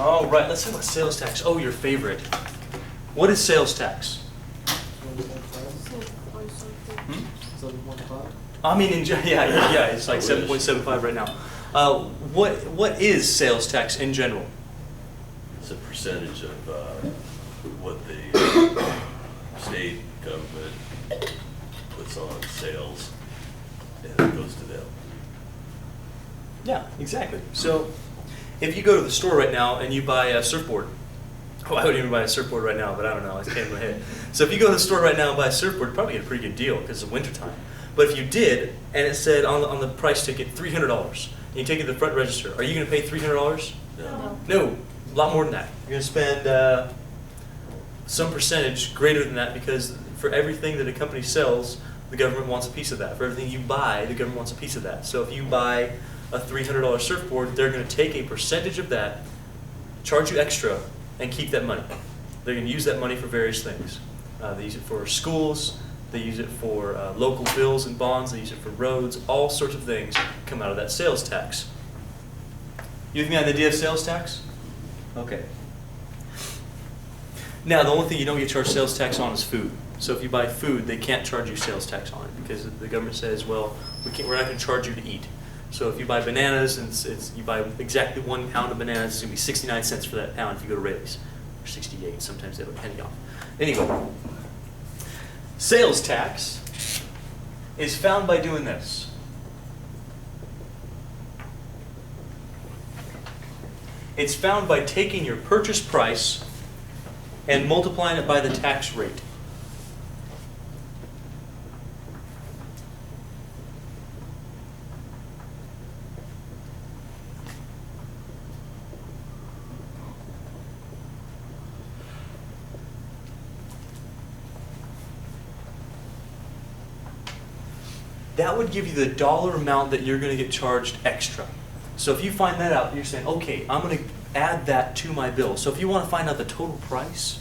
All right, let's talk about sales tax. Oh, your favorite. What is sales tax? I mean, yeah, it's like 7.75 right now. What is sales tax in general? It's a percentage of what the state government puts on sales, and it goes to them. Yeah, exactly. So if you go to the store right now and you buy a surfboard, I wouldn't even buy a surfboard right now, but I don't know, it came in my head. So if you go to the store right now and buy a surfboard, you'd probably get a pretty good deal because it's wintertime. But if you did, and it said on the price ticket $300, and you take it to the front register, are you going to pay $300? No. No, a lot more than that. You're going to spend some percentage greater than that because for everything that a company sells, the government wants a piece of that. For everything you buy, the government wants a piece of that. So if you buy a $300 surfboard, they're going to take a percentage of that, charge you extra, and keep that money. They're going to use that money for various things. They use it for schools, they use it for local bills and bonds, they use it for roads, all sorts of things come out of that sales tax. You with me on the idea of sales tax? Okay. Now, the only thing you don't get charged sales tax on is food. So if you buy food, they can't charge you sales tax on it because the government says, well, we're not going to charge you to eat. So if you buy bananas and you buy exactly 1 pound of bananas, it's going to be 69 cents for that pound if you go to Rayleigh's, or 68. Sometimes they have a penny off. Anyway, sales tax is found by doing this. It's found by taking your purchase price and multiplying it by the tax rate. That would give you the dollar amount that you're going to get charged extra. So if you find that out, you're saying, okay, I'm going to add that to my bill. So if you want to find out the total price,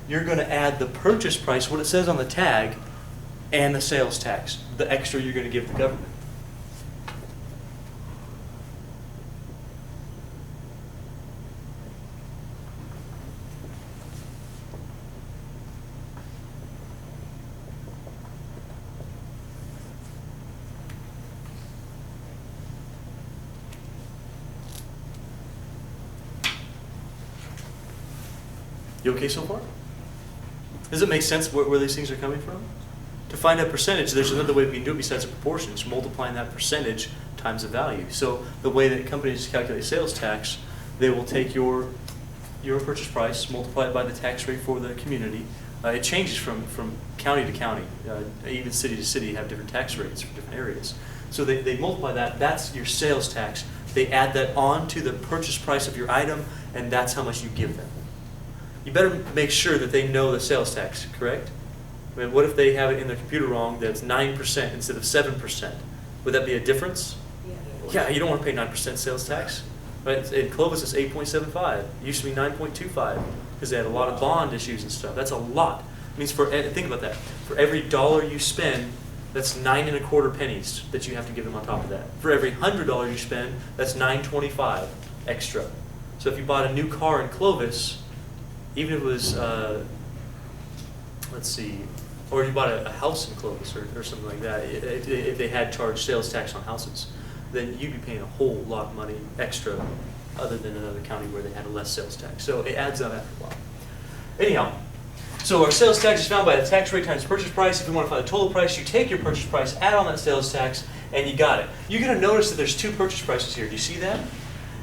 you're going to add the purchase price, what it says on the tag, and the sales tax, the extra you're going to give the government. You okay so far? Does it make sense where these things are coming from? To find that percentage, there's another way we can do it besides a proportion. It's multiplying that percentage times the value. So the way that companies calculate sales tax, they will take your purchase price, multiply it by the tax rate for the community. It changes from county to county. Even city to city have different tax rates for different areas. So they multiply that. That's your sales tax. They add that on to the purchase price of your item, and that's how much you give them. You better make sure that they know the sales tax, correct? I mean, what if they have it in their computer wrong that's 9% instead of 7%? Would that be a difference? Yeah, you don't want to pay 9% sales tax. Right? In Clovis, it's 8.75. It used to be 9.25 because they had a lot of bond issues and stuff. That's a lot. It means think about that. For every dollar you spend, that's 9.25 pennies that you have to give them on top of that. For every $100 you spend, that's 9.25 extra. So if you bought a new car in Clovis, even if it was, let's see, or you bought a house in Clovis or something like that, if they had charged sales tax on houses, then you'd be paying a whole lot of money extra other than another county where they had a less sales tax. So it adds up after a while. Anyhow, so our sales tax is found by the tax rate times purchase price. If you want to find the total price, you take your purchase price, add on that sales tax, and you got it. You're going to notice that there's 2 purchase prices here. Do you see that?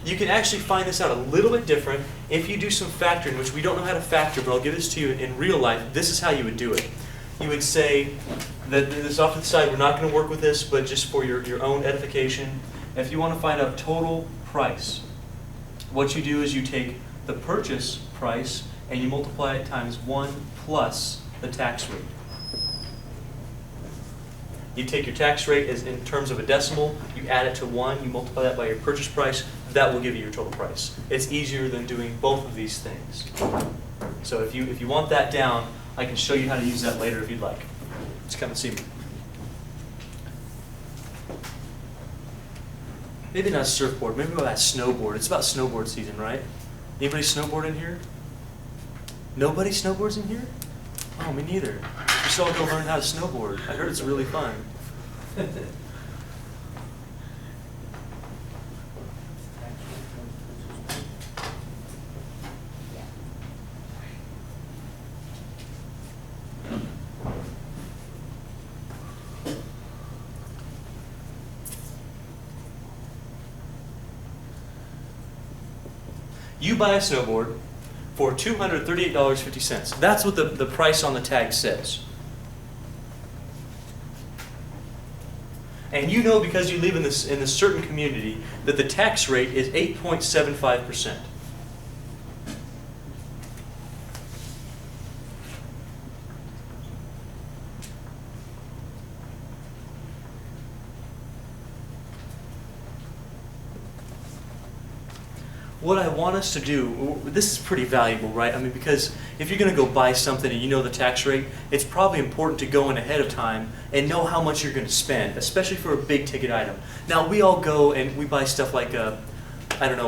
You can actually find this out a little bit different if you do some factoring, which we don't know how to factor, but I'll give this to you in real life. This is how you would do it. You would say that this off to the side, we're not going to work with this, but just for your own edification. If you want to find out total price, what you do is you take the purchase price and you multiply it times 1 plus the tax rate. You take your tax rate as in terms of a decimal, you add it to 1, you multiply that by your purchase price, that will give you your total price. It's easier than doing both of these things. So if you want that down, I can show you how to use that later if you'd like. Let's come and see me. Maybe not a surfboard, maybe about a snowboard. It's about snowboard season, right? Anybody snowboard in here? Nobody snowboards in here? Oh, me neither. We should all go learn how to snowboard. I heard it's really fun. You buy a snowboard for $238.50. That's what the price on the tag says. And you know, because you live in this certain community, that the tax rate is 8.75%. What I want us to do, this is pretty valuable, right? I mean, because if you're going to go buy something and you know the tax rate, it's probably important to go in ahead of time and know how much you're going to spend, especially for a big ticket item. Now, we all go and we buy stuff like a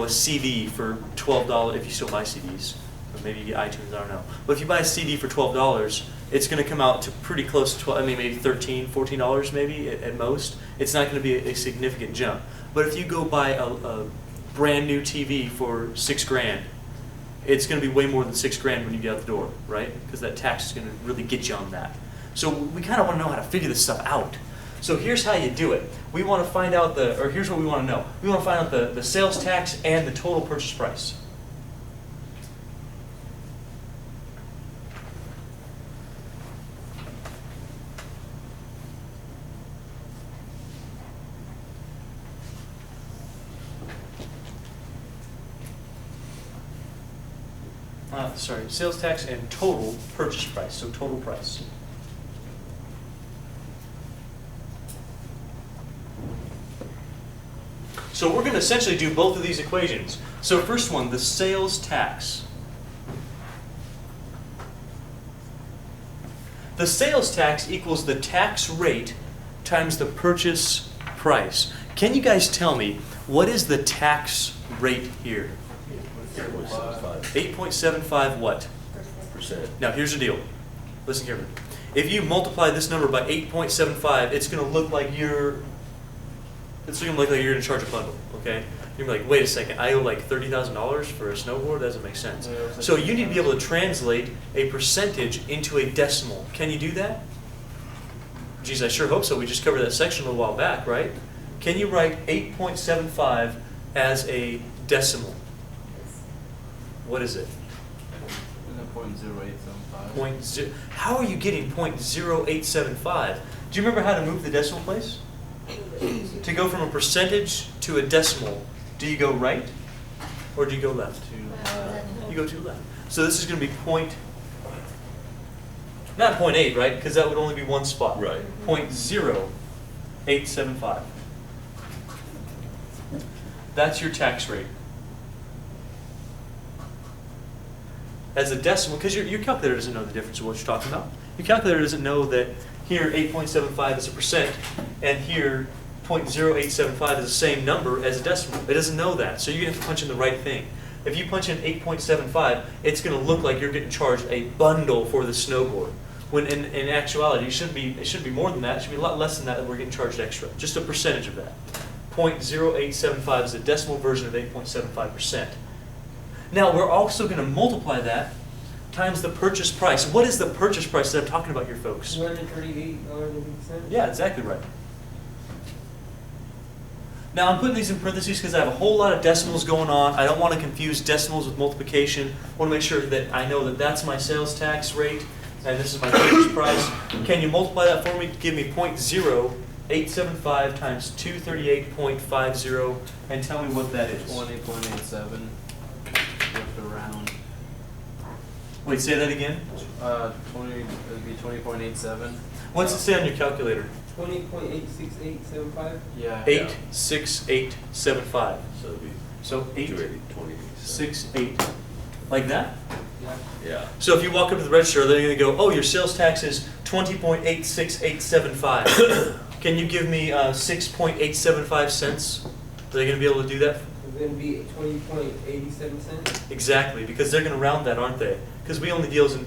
CD for $12, if you still buy CDs. Or maybe you get iTunes, I don't know. But if you buy a CD for $12, it's going to come out to pretty close to maybe $13, $14 maybe at most. It's not going to be a significant jump. But if you go buy a brand new TV for $6,000, it's going to be way more than $6,000 when you get out the door, right? Because that tax is going to really get you on that. So we kind of want to know how to figure this stuff out. So here's how you do it. We want to find out here's what we want to know. We want to find out the sales tax and the total purchase price. Sales tax and total purchase price, so total price. So we're going to essentially do both of these equations. So first one, the sales tax. The sales tax equals the tax rate times the purchase price. Can you guys tell me, what is the tax rate here? 8.75 what? Percent. Now here's the deal. Listen carefully. If you multiply this number by 8.75, it's going to look like you're going to charge a bundle, okay? You're going to be like, wait a second, I owe like $30,000 for a snowboard? That doesn't make sense. So you need to be able to translate a percentage into a decimal. Can you do that? Geez, I sure hope so. We just covered that section a little while back, right? Can you write 8.75 as a decimal? What is it? 0.0875. How are you getting 0.0875? Do you remember how to move the decimal place? To go from a percentage to a decimal, do you go right or do you go left? You go to the left. So this is going to be not 0.8, right? Because that would only be one spot. Right. 0.0875. That's your tax rate. As a decimal, because your calculator doesn't know the difference of what you're talking about. Your calculator doesn't know that here 8.75 is a percent and here 0.0875 is the same number as a decimal. It doesn't know that, so you're going to have to punch in the right thing. If you punch in 8.75, it's going to look like you're getting charged a bundle for the snowboard. When in actuality, it should be more than that. It should be a lot less than that we're getting charged extra. Just a percentage of that. 0.0875 is a decimal version of 8.75%. Now, we're also going to multiply that times the purchase price. What is the purchase price that I'm talking about here, folks? $238.50. Yeah, exactly right. Now, I'm putting these in parentheses because I have a whole lot of decimals going on. I don't want to confuse decimals with multiplication. I want to make sure that I know that that's my sales tax rate and this is my purchase price. Can you multiply that for me? Give me 0.0875 times 238.50 and tell me what that is. 20.87. Around. Wait, say that again? 20. It'd be 20.87. What's it say on your calculator? 20.86875. Yeah. 86875. So it'd be So 280.20. Like that? Yeah. Yeah. So if you walk up to the register, they're going to go, oh, your sales tax is 20.86875. Can you give me 6.875 cents? Are they going to be able to do that? It's gonna be 20.87 cents. Exactly, because they're going to round that, aren't they? Because we only deal in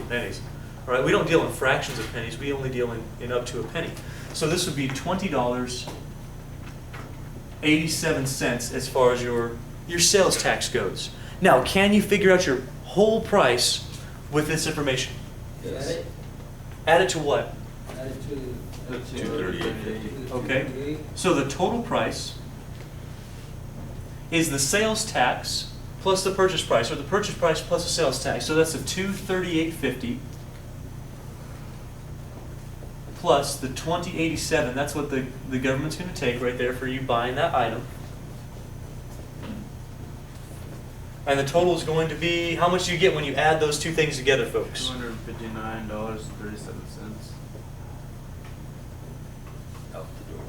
pennies. All right, we don't deal in fractions of pennies. We only deal in up to a penny. So this would be $20.87 as far as your sales tax goes. Now, can you figure out your whole price with this information? Add it. Add it to what? Add it to The 238.50. Okay. So the total price is the sales tax plus the purchase price, or the purchase price plus the sales tax. So that's the $238.50 plus the $20.87. That's what the government's going to take right there for you buying that item. And the total is going to be, how much do you get when you add those two things together, folks? $259.37. Out the door.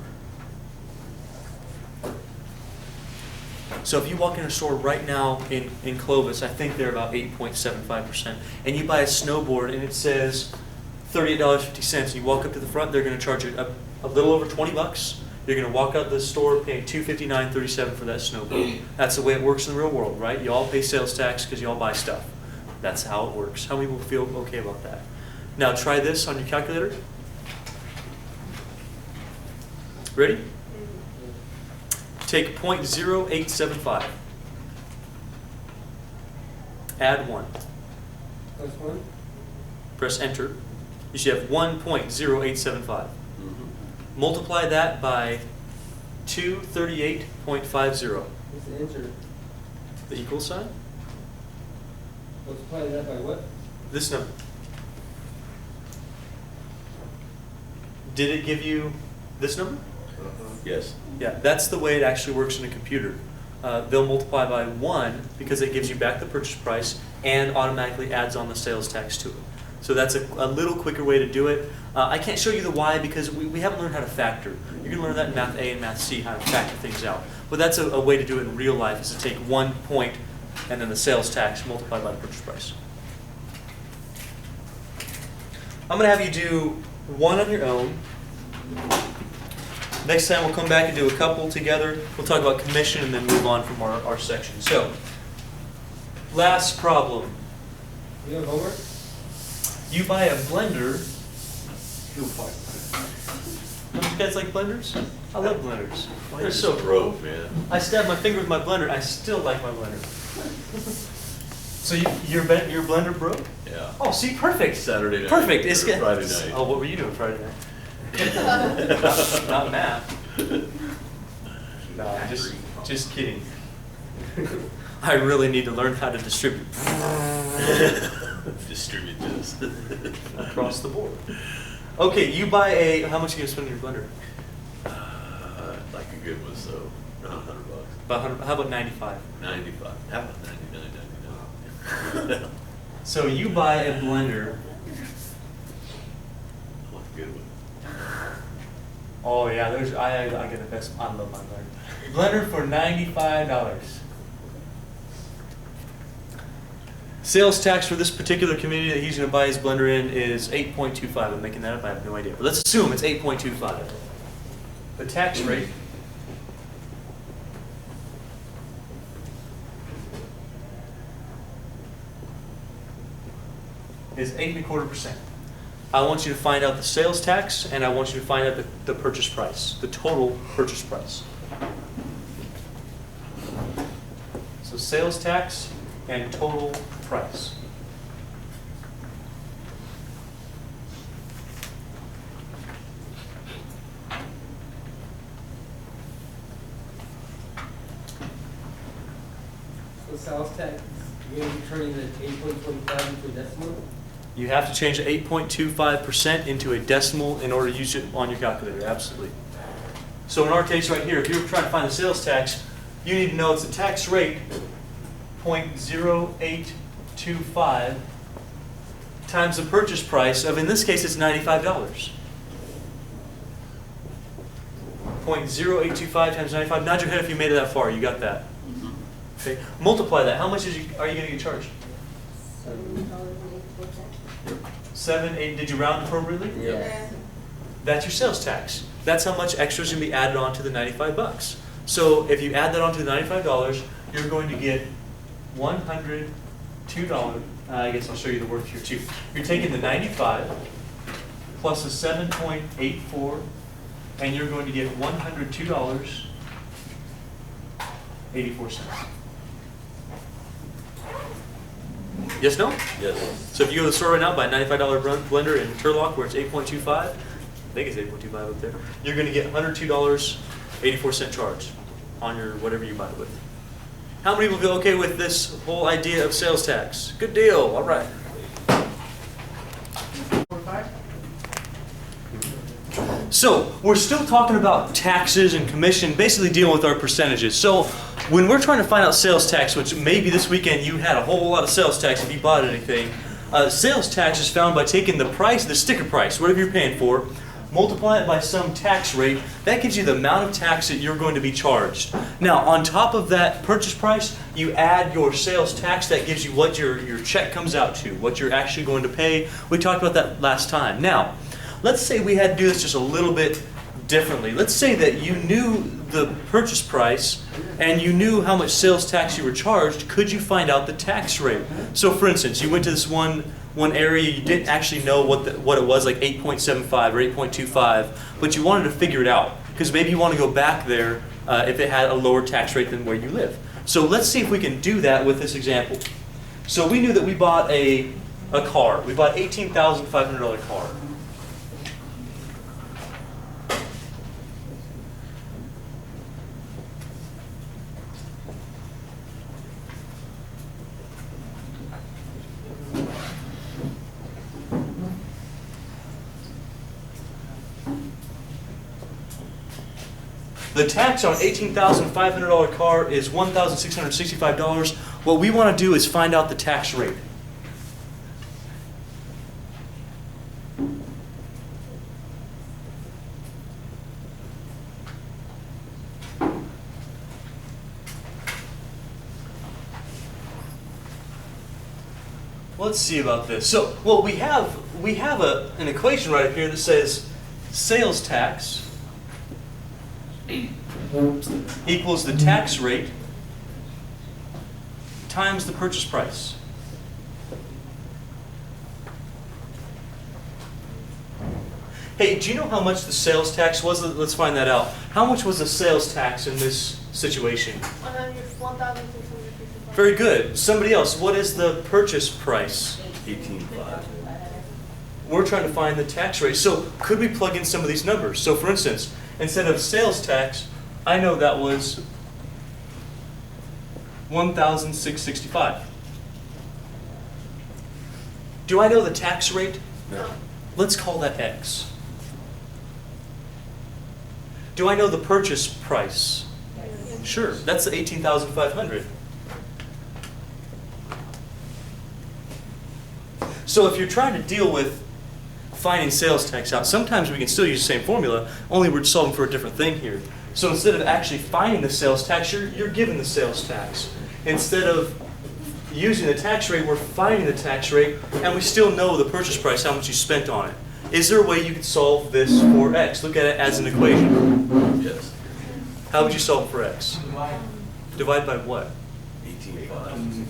So if you walk in a store right now in Clovis, I think they're about 8.75%, and you buy a snowboard and it says $38.50, and you walk up to the front, they're going to charge you a little over $20. You're going to walk out the store paying $259.37 for that snowboard. That's the way it works in the real world, right? You all pay sales tax because you all buy stuff. That's how it works. How many people feel okay about that? Now try this on your calculator. Ready? Take 0.0875. Add 1. Plus 1. Press enter. You should have 1.0875. Mhm. Multiply that by 238.50. What's the enter? The equal sign? Multiply that by what? This number. Did it give you this number? Yes. Yeah, that's the way it actually works in a computer. They'll multiply by 1 because it gives you back the purchase price and automatically adds on the sales tax to it. So that's a little quicker way to do it. I can't show you the why because we haven't learned how to factor. You're going to learn that in Math A and Math C, how to factor things out. But that's a way to do it in real life, is to take 1 point and then the sales tax multiplied by the purchase price. I'm going to have you do one on your own. Next time we'll come back and do a couple together. We'll talk about commission and then move on from our section. So, last problem. You have homework? You buy a blender. Don't you guys like blenders? I love blenders. They're so cool. broke, man. I stabbed my finger with my blender. I still like my blender. So your blender broke? Yeah. Oh, see, perfect. Saturday night. Perfect. Or Friday night. Oh, what were you doing Friday night? Not math. No, just kidding. I really need to learn how to distribute Distribute this. across the board. Okay, you buy a. How much are you gonna spend on your blender? Like a good one, so around $100. About 100, how about 95? 95. How about 99.99? So you buy a blender. I want a good one. Oh yeah, I get the best. I love my blender. Blender for $95. Sales tax for this particular community that he's going to buy his blender in is 8.25. I'm making that up. I have no idea, but let's assume it's 8.25. The tax rate is 8.25%. I want you to find out the sales tax, and I want you to find out the purchase price, the total purchase price. So sales tax and total price. So sales tax, you're going to be turning the 8.25 into a decimal? You have to change the 8.25% into a decimal in order to use it on your calculator, absolutely. So in our case right here, if you're trying to find the sales tax, you need to know it's the tax rate, 0.0825, times the purchase price of, in this case, it's $95. 0.0825 times 95. Nod your head if you made it that far. You got that. Okay. Multiply that. How much are you going to get charged? 7, 8, did you round appropriately? Yeah. That's your sales tax. That's how much extra is going to be added on to the $95. So if you add that on to the $95, you're going to get $102. I guess I'll show you the work here too. You're taking the 95 plus the 7.84, and you're going to get $102.84. Yes, no? Yes. So if you go to the store right now, buy a $95 blender in Turlock where it's 8.25, I think it's 8.25 up there, you're going to get $102.84 charge on your whatever you buy it with. How many people feel okay with this whole idea of sales tax? Good deal. All right. So we're still talking about taxes and commission, basically dealing with our percentages. So when we're trying to find out sales tax, which maybe this weekend you had a whole lot of sales tax if you bought anything, sales tax is found by taking the price, the sticker price, whatever you're paying for, multiply it by some tax rate. That gives you the amount of tax that you're going to be charged. Now, on top of that purchase price, you add your sales tax. That gives you what your check comes out to, what you're actually going to pay. We talked about that last time. Now, let's say we had to do this just a little bit differently. Let's say that you knew the purchase price and you knew how much sales tax you were charged. Could you find out the tax rate? So for instance, you went to this one area, you didn't actually know what it was, like 8.75 or 8.25, but you wanted to figure it out because maybe you want to go back there if it had a lower tax rate than where you live. So let's see if we can do that with this example. So we knew that we bought a car. We bought an $18,500 car. The tax on an $18,500 car is $1,665. What we want to do is find out the tax rate. Let's see about this. So, well, we have an equation right up here that says sales tax equals the tax rate times the purchase price. Hey, do you know how much the sales tax was? Let's find that out. How much was the sales tax in this situation? 1,655. Very good. Somebody else, what is the purchase price? 18.5. We're trying to find the tax rate. So could we plug in some of these numbers? So for instance, instead of sales tax, I know that was $1,665. Do I know the tax rate? No. Let's call that X. Do I know the purchase price? Sure, that's the $18,500. So if you're trying to deal with finding sales tax out, sometimes we can still use the same formula, only we're solving for a different thing here. So instead of actually finding the sales tax, you're given the sales tax. Instead of using the tax rate, we're finding the tax rate, and we still know the purchase price, how much you spent on it. Is there a way you could solve this for X? Look at it as an equation. Yes. How would you solve for X? Divide by what? 18.5.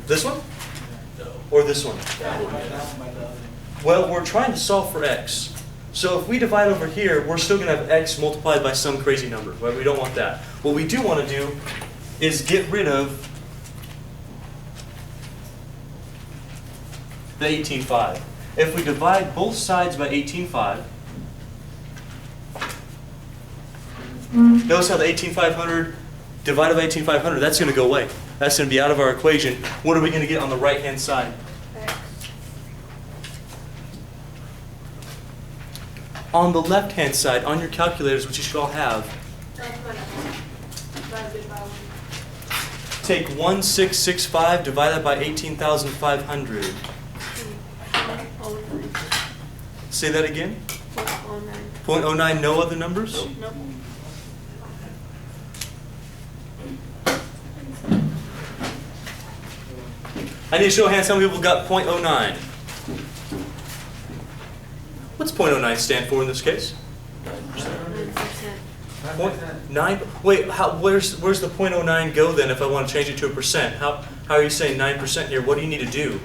This one? No. Or this one? Well, we're trying to solve for X. So if we divide over here, we're still going to have X multiplied by some crazy number. Right? We don't want that. What we do want to do is get rid of the 18.5. If we divide both sides by 18.5, notice how the 18,500 divided by 18,500, that's going to go away. That's going to be out of our equation. What are we going to get on the right-hand side? On the left-hand side, on your calculators, which you should all have, take 1,665 divided by 18,500. Say that again? 0.09, no other numbers? Nope. I need to show of hands how many people got 0.09. What's .09 stand for in this case? 9%. 9. Wait, where's the .09 go then if I want to change it to a percent? How are you saying 9% here? What do you need to do?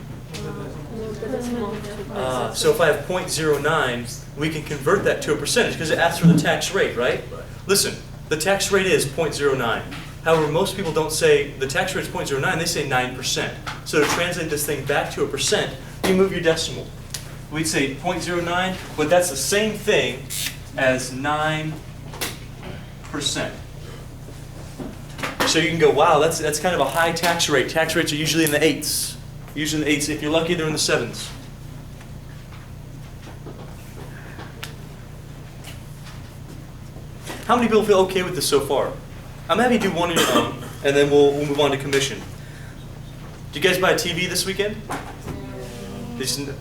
So if I have .09, we can convert that to a percentage because it asks for the tax rate, right? Right. Listen, the tax rate is .09. However, most people don't say the tax rate is .09, they say 9%. So to translate this thing back to a percent, you move your decimal. We'd say .09, but that's the same thing as 9%. So you can go, wow, that's kind of a high tax rate. Tax rates are usually in the 8s. Usually in the 8s. If you're lucky, they're in the 7s. How many people feel okay with this so far? I'm happy to do one on your own, and then we'll move on to commission. Did you guys buy a TV this weekend?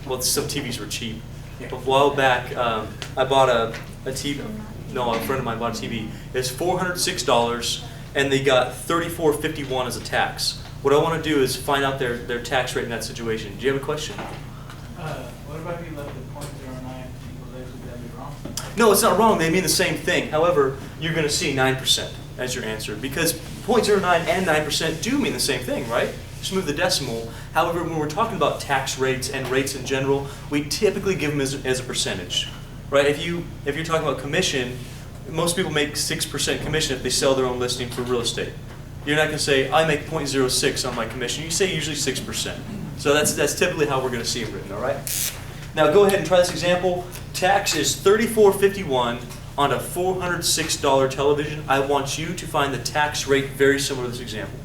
Well, some TVs were cheap. A while back, I bought a TV. No, a friend of mine bought a TV. It's $406, and they got $34.51 as a tax. What I want to do is find out their tax rate in that situation. Do you have a question? What about if you left the .09 equals X, would that be wrong? No, it's not wrong. They mean the same thing. However, you're going to see 9% as your answer because .09 and 9% do mean the same thing, right? Just move the decimal. However, when we're talking about tax rates and rates in general, we typically give them as a percentage, right? If you're talking about commission, most people make 6% commission if they sell their own listing for real estate. You're not going to say, I make .06 on my commission. You say usually 6%. So that's typically how we're going to see it written, all right? Now go ahead and try this example. Tax is $34.51 on a $406 television. I want you to find the tax rate very similar to this example.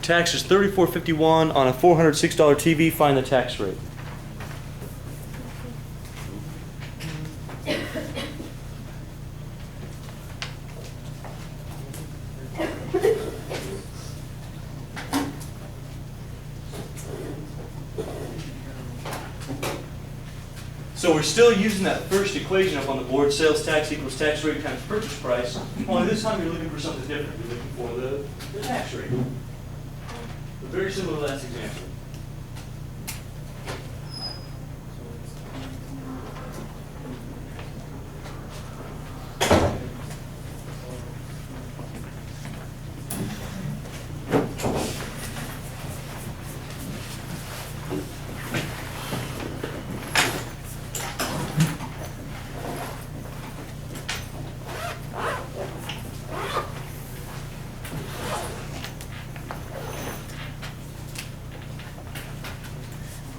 Tax is $34.51 on a $406 TV. Find the tax rate. So we're still using that first equation up on the board, sales tax equals tax rate times purchase price. Only this time you're looking for something different. You're looking for the tax rate. Very similar to last example.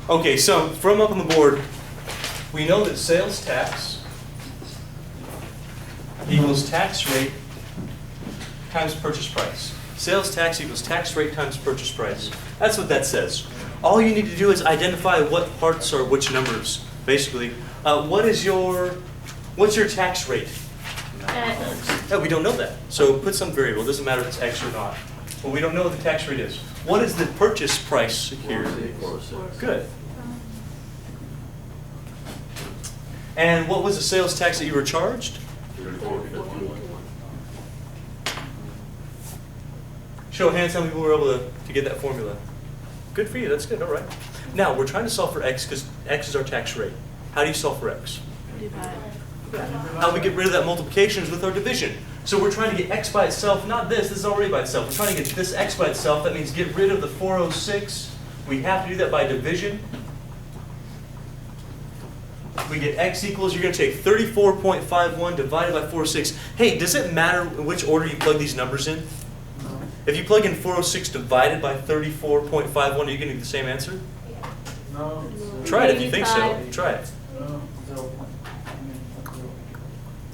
Okay, so from up on the board, we know that sales tax equals tax rate times purchase price. Sales tax equals tax rate times purchase price. That's what that says. All you need to do is identify what parts are which numbers, basically. What's your tax rate? No, we don't know that. So put some variable. It doesn't matter if it's X or not. But we don't know what the tax rate is. What is the purchase price here? 406. Good. And what was the sales tax that you were charged? $34.51. Show of hands how many people were able to get that formula. Good for you, that's good, all right. Now, we're trying to solve for X because X is our tax rate. How do you solve for X? How we get rid of that multiplication is with our division. So we're trying to get X by itself, not this is already by itself. We're trying to get this X by itself, that means get rid of the 406. We have to do that by division. We get X equals, you're going to take 34.51 divided by 406. Hey, does it matter in which order you plug these numbers in? No. If you plug in 406 divided by 34.51, are you going to get the same answer? No. Try it if you think so. Try it. No. 0.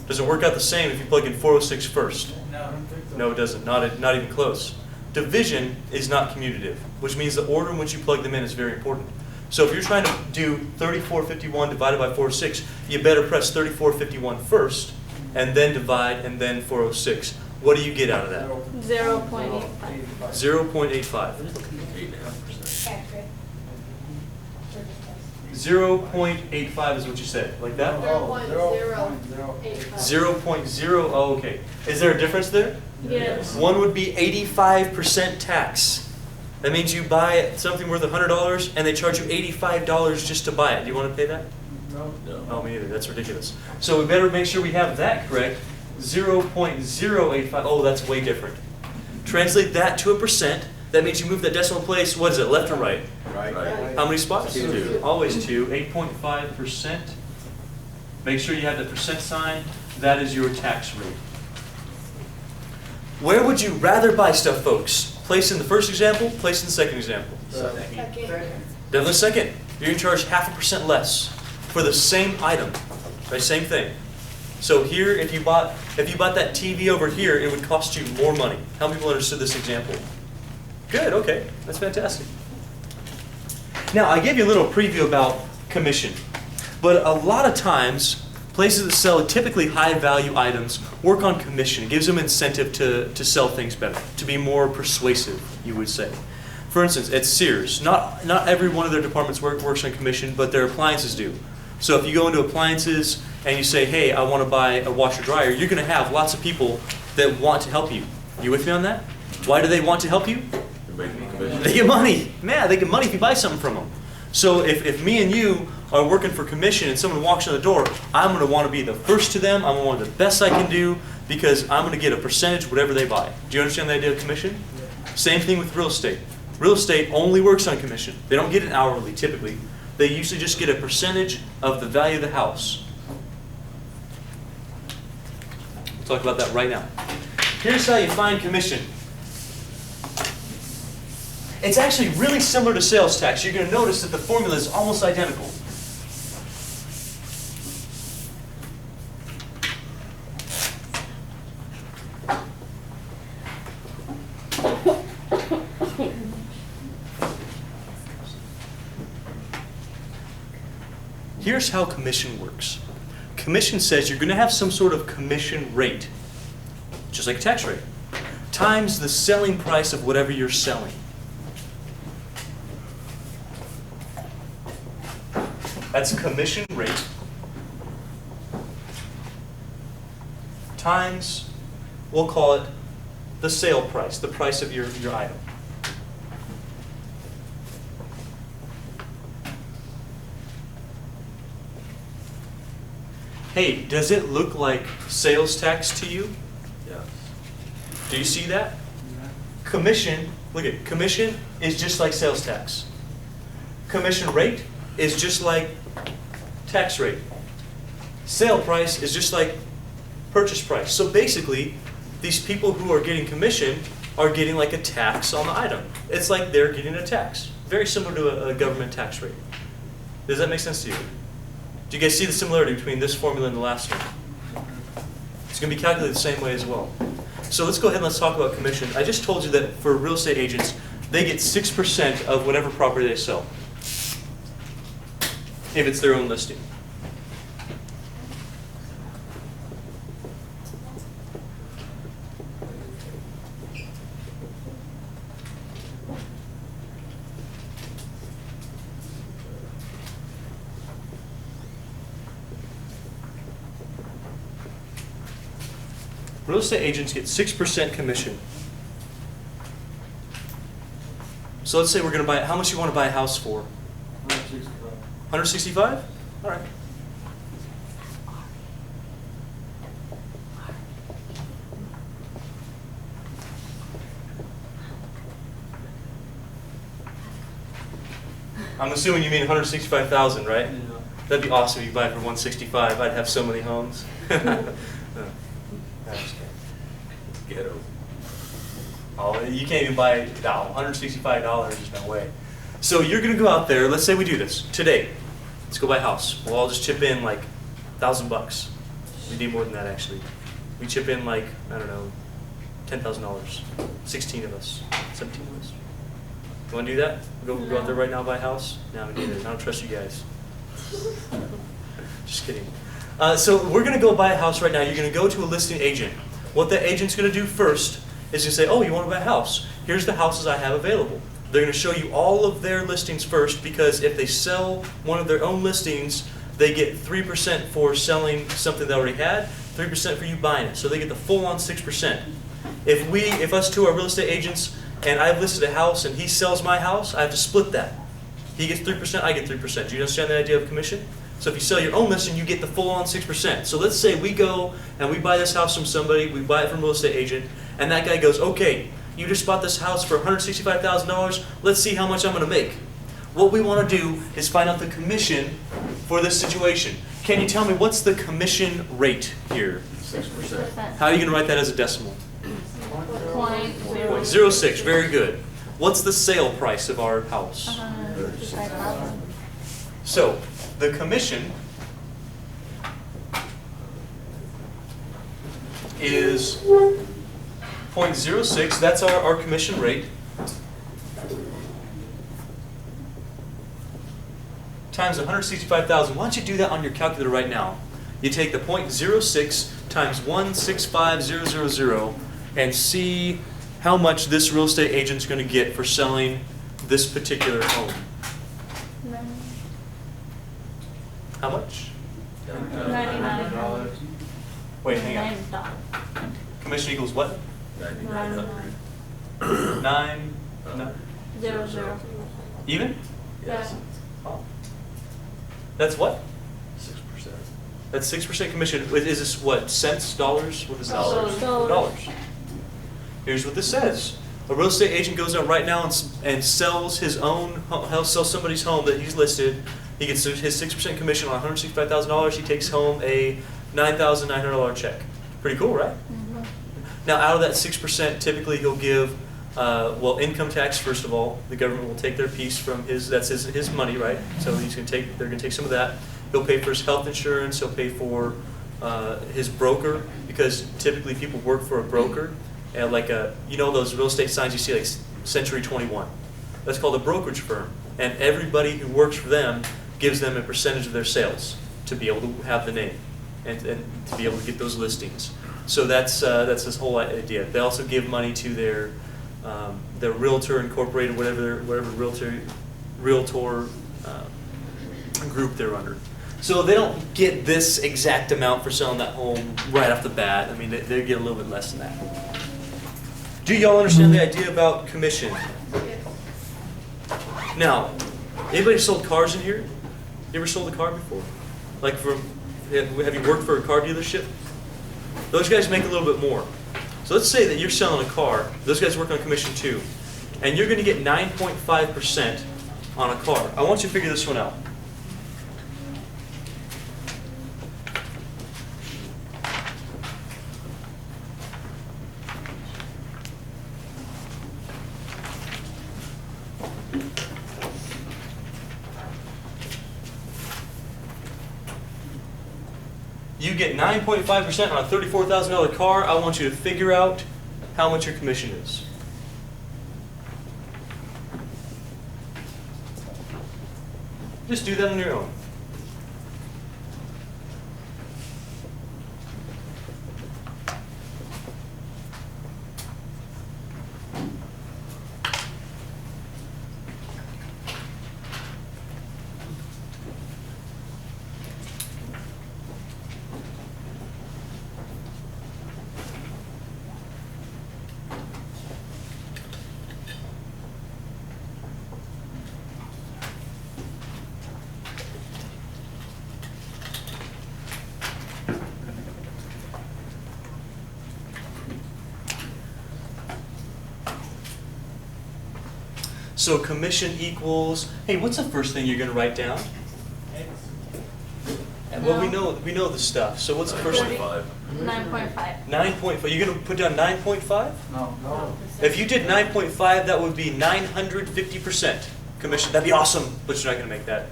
Does it work out the same if you plug in 406 first? No, I don't think so. No, it doesn't. Not even close. Division is not commutative, which means the order in which you plug them in is very important. So if you're trying to do 3451 divided by 406, you better press 3451 first, and then divide, and then 406. What do you get out of that? 0.85. 0.85. 8.5%. 0.85 is what you said, like that? 0.085. 0.0, oh, okay. Is there a difference there? Yes. One would be 85% tax. That means you buy something worth $100 and they charge you $85 just to buy it. Do you want to pay that? No. No. Oh, me neither. That's ridiculous. So we better make sure we have that correct. 0.085. Oh, that's way different. Translate that to a percent. That means you move that decimal place, what is it, left or right? Right. How many spots? 2. Always 2. 8.5%. Make sure you have the percent sign. That is your tax rate. Where would you rather buy stuff, folks? Place in the first example, place in the second example. Definitely second. You're going to charge 0.5% less for the same item, right? Same thing. So here, if you bought that TV over here, it would cost you more money. How many people understood this example? Good, okay, that's fantastic. Now, I gave you a little preview about commission, but a lot of times, places that sell typically high-value items work on commission. It gives them incentive to sell things better, to be more persuasive, you would say. For instance, at Sears, not every one of their departments works on commission, but their appliances do. So if you go into appliances and you say, hey, I want to buy a washer-dryer, you're going to have lots of people that want to help you. You with me on that? Why do they want to help you? They're making a commission. They get money. Man, they get money if you buy something from them. So if me and you are working for commission and someone walks in the door, I'm going to want to be the first to them. I'm going to want the best I can do because I'm going to get a percentage whatever they buy. Do you understand the idea of commission? Same thing with real estate. Real estate only works on commission. They don't get it hourly typically. They usually just get a percentage of the value of the house. We'll talk about that right now. Here's how you find commission. It's actually really similar to sales tax. You're going to notice that the formula is almost identical. Here's how commission works. Commission says you're going to have some sort of commission rate, just like a tax rate, times the selling price of whatever you're selling. That's commission rate times, we'll call it the sale price, the price of your item. Hey, does it look like sales tax to you? Yeah. Do you see that? Commission, look at commission is just like sales tax. Commission rate is just like tax rate. Sale price is just like purchase price. So basically, these people who are getting commission are getting like a tax on the item. It's like they're getting a tax. Very similar to a government tax rate. Does that make sense to you? Do you guys see the similarity between this formula and the last one? It's going to be calculated the same way as well. So let's go ahead and let's talk about commission. I just told you that for real estate agents, they get 6% of whatever property they sell, if it's their own listing. Real estate agents get 6% commission. So let's say we're going to buy, how much you want to buy a house for? 165? All right. I'm assuming you mean 165,000, right? Yeah. That'd be awesome if you buy it for 165. I'd have so many homes. Ghetto. Oh, you can't even buy $165. There's no way. So you're going to go out there. Let's say we do this today. Let's go buy a house. We'll all just chip in like $1,000. We need more than that actually. We chip in like, I don't know, $10,000. 16 of us, 17 of us. You wanna do that? Go out there right now, buy a house? No, neither. I don't trust you guys. Just kidding. So we're gonna go buy a house right now. You're gonna go to a listing agent. What the agent's gonna do first is gonna say, oh, you wanna buy a house? Here's the houses I have available. They're gonna show you all of their listings first, because if they sell one of their own listings, they get 3% for selling something they already had, 3% for you buying it. So they get the full on 6%. If us two are real estate agents and I've listed a house and he sells my house, I have to split that. He gets 3%, I get 3%. Do you understand the idea of commission? So if you sell your own listing, you get the full on 6%. So let's say we go and we buy this house from somebody, we buy it from a real estate agent, and that guy goes, okay, you just bought this house for $165,000, let's see how much I'm gonna make. What we wanna do is find out the commission for this situation. Can you tell me what's the commission rate here? 6%. How are you gonna write that as a decimal? 0.06. 0.06, very good. What's the sale price of our house? 155,000. So, the commission is 0.06, that's our commission rate, times 165,000. Why don't you do that on your calculator right now? You take the 0.06 times 165,000 and see how much this real estate agent's going to get for selling this particular home. How much? $99. Wait, hang on. $9. Commission equals what? 9,900. 9, 0. even? Yes, Oh. That's what? 6%. That's 6% commission. Is this what, cents, dollars? What is this? Dollars. Dollars. Here's what this says. A real estate agent goes out right now and sells his own, sells somebody's home that he's listed. He gets his 6% commission on $165,000. He takes home a $9,900 check. Pretty cool, right? Mhm. Now, out of that 6%, typically he'll give, well, income tax, first of all. The government will take their piece from that's his money, right? So they're going to take some of that. He'll pay for his health insurance. He'll pay for his broker, because typically people work for a broker. And like you know those real estate signs you see, like Century 21. That's called a brokerage firm. And everybody who works for them gives them a percentage of their sales to be able to have the name and to be able to get those listings. So that's this whole idea. They also give money to their realtor incorporated, whatever realtor group they're under. So they don't get this exact amount for selling that home right off the bat. I mean, they get a little bit less than that. Do y'all understand the idea about commission? Now, anybody sold cars in here? You ever sold a car before? Like have you worked for a car dealership? Those guys make a little bit more. So let's say that you're selling a car. Those guys work on commission too. And you're going to get 9.5% on a car. I want you to figure this one out. You get 9.5% on a $34,000 car. I want you to figure out how much your commission is. Just do that on your own. So commission equals, hey, what's the first thing you're going to write down? Well, we know the stuff. So what's the first thing? 9.5. 9.5. 9.5. You're going to put down 9.5? No. If you did 9.5, that would be 950% commission. That'd be awesome, but you're not going to make that.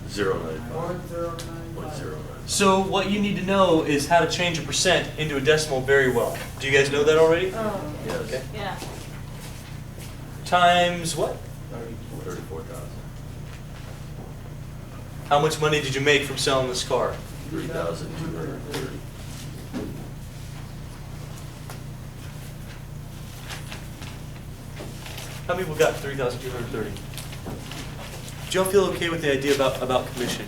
0.95. 109. 0.09. So what you need to know is how to change a percent into a decimal very well. Do you guys know that already? Oh, Yes. Okay. yeah. Times what? $34,000. How much money did you make from selling this car? $3,230. How many people got 3,230? Do y'all feel okay with the idea about commission?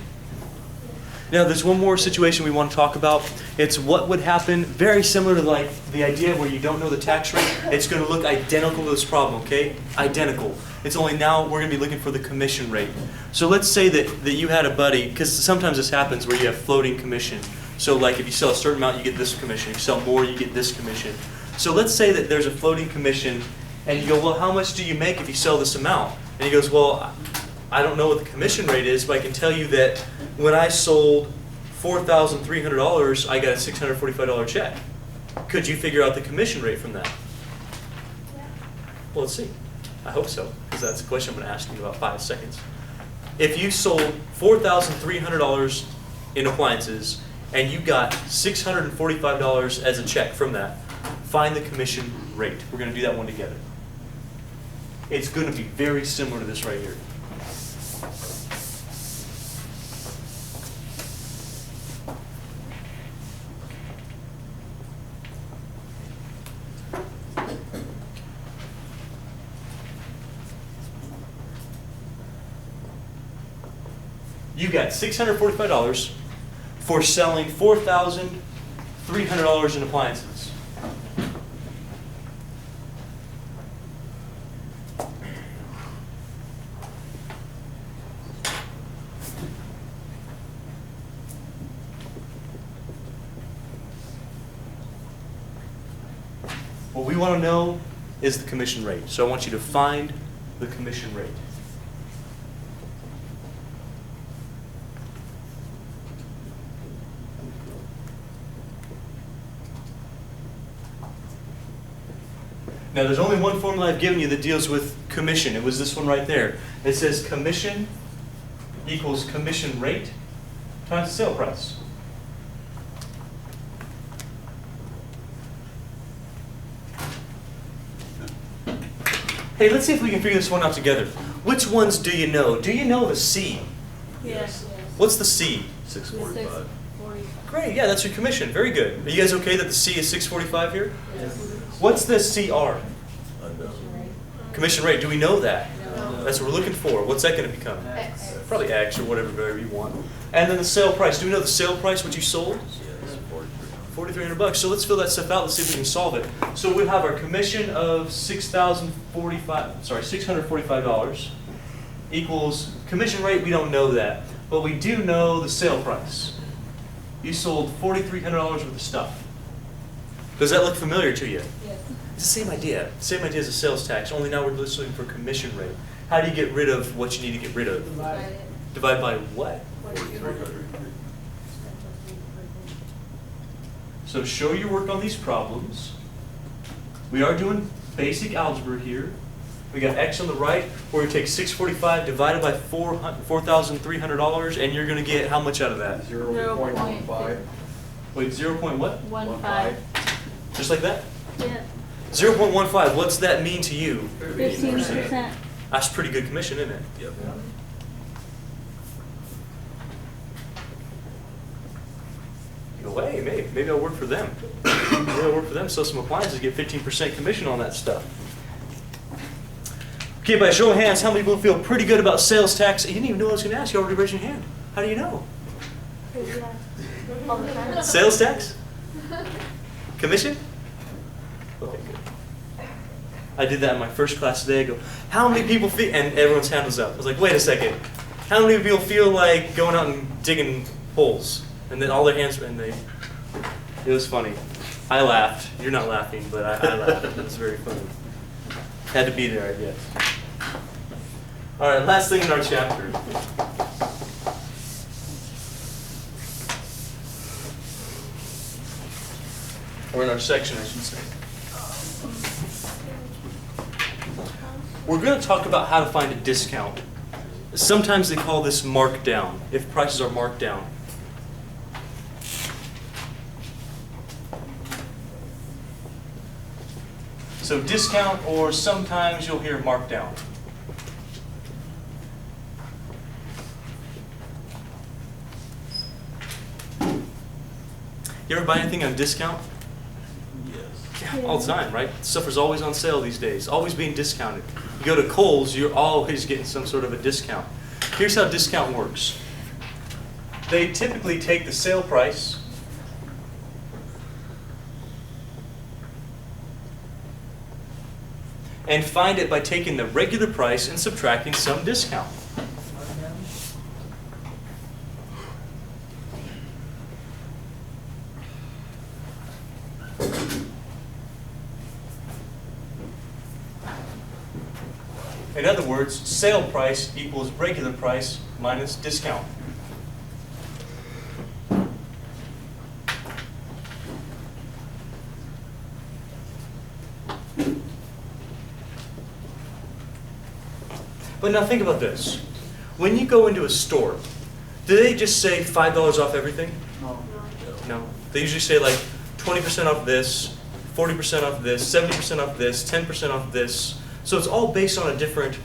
Now, there's one more situation we want to talk about. It's what would happen, very similar to like the idea where you don't know the tax rate. It's going to look identical to this problem, okay? Identical. It's only now we're going to be looking for the commission rate. So let's say that you had a buddy, because sometimes this happens where you have floating commission. So like if you sell a certain amount, you get this commission. If you sell more, you get this commission. So let's say that there's a floating commission, and you go, well, how much do you make if you sell this amount? And he goes, well, I don't know what the commission rate is, but I can tell you that when I sold $4,300, I got a $645 check. Could you figure out the commission rate from that? Well, let's see. I hope so, because that's a question I'm going to ask you in about 5 seconds. If you sold $4,300 in appliances and you got $645 as a check from that, find the commission rate. We're going to do that one together. It's going to be very similar to this right here. You got $645 for selling $4,300 in appliances. What we want to know is the commission rate. So I want you to find the commission rate. Now, there's only one formula I've given you that deals with commission. It was this one right there. It says commission equals commission rate times the sale price. Hey, let's see if we can figure this one out together. Which ones do you know? Do you know the C? Yes. What's the C? $645. Great, yeah, that's your commission. Very good. Are you guys okay that the C is $645 here? What's the CR? Unknown. Commission rate. Do we know that? No. That's what we're looking for. What's that going to become? X. Probably X or whatever you want. And then the sale price. Do we know the sale price, what you sold? Yes, $4,300. So let's fill that stuff out. Let's see if we can solve it. So we have our commission of $645 equals commission rate. We don't know that, but we do know the sale price. You sold $4,300 worth of stuff. Does that look familiar to you? Yes. It's the same idea. Same idea as a sales tax, only now we're just looking for commission rate. How do you get rid of what you need to get rid of? Divide by what? So show your work on these problems. We are doing basic algebra here. We got X on the right, where we take $645 divided by $4,300, and you're going to get how much out of that? 0.15. Wait, 0. What? 15. Just like that? Yeah. 0.15, what's that mean to you? 15%. That's pretty good commission, isn't it? Yep. You go, hey, maybe I'll work for them. Maybe I'll work for them, sell some appliances, get 15% commission on that stuff. Okay, by show of hands, how many people feel pretty good about sales tax? You didn't even know what I was going to ask. You already raised your hand. How do you know? All the time. Sales tax? Commission? Okay, good. I did that in my first class today. I go, how many people feel, and everyone's hand was up. I was like, wait a second. How many people feel like going out and digging holes? And then all their hands, and it was funny. I laughed. You're not laughing, but I laughed. It was very funny. Had to be there, I guess. All right, last thing in our chapter. Or in our section, I should say. We're going to talk about how to find a discount. Sometimes they call this markdown, if prices are marked down. So discount, or sometimes you'll hear markdown. You ever buy anything on discount? Yes. Yeah, all the time, right? Stuff is always on sale these days, always being discounted. You go to Kohl's, you're always getting some sort of a discount. Here's how discount works. They typically take the sale price and find it by taking the regular price and subtracting some discount. In other words, sale price equals regular price minus discount. But now think about this. When you go into a store, do they just say $5 off everything? No. They usually say like 20% off this, 40% off this, 70% off this, 10% off this. So it's all based on a different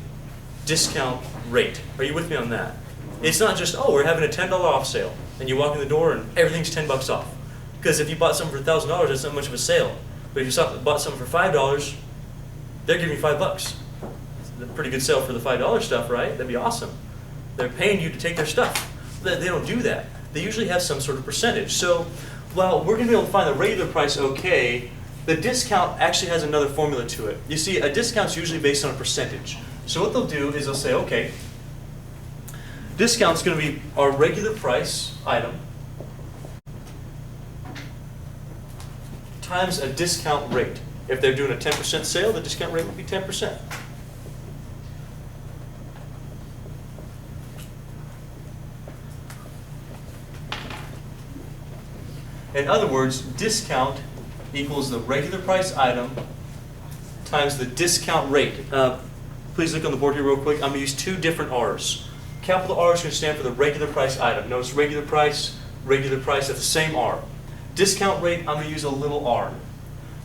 discount rate. Are you with me on that? It's not just, oh, we're having a $10 off sale, and you walk in the door and everything's $10 off. Because if you bought something for $1,000, that's not much of a sale. But if you bought something for $5, they're giving you $5. It's a pretty good sale for the $5 stuff, right? That'd be awesome. They're paying you to take their stuff. They don't do that. They usually have some sort of percentage. So while we're going to be able to find the regular price okay, the discount actually has another formula to it. You see, a discount's usually based on a percentage. So what they'll do is they'll say, okay, discount's going to be our regular price item times a discount rate. If they're doing a 10% sale, the discount rate would be 10%. In other words, discount equals the regular price item times the discount rate. Please look on the board here real quick. I'm going to use two different R's. Capital R is going to stand for the regular price item. Notice regular price, that's the same R. Discount rate, I'm going to use a little r.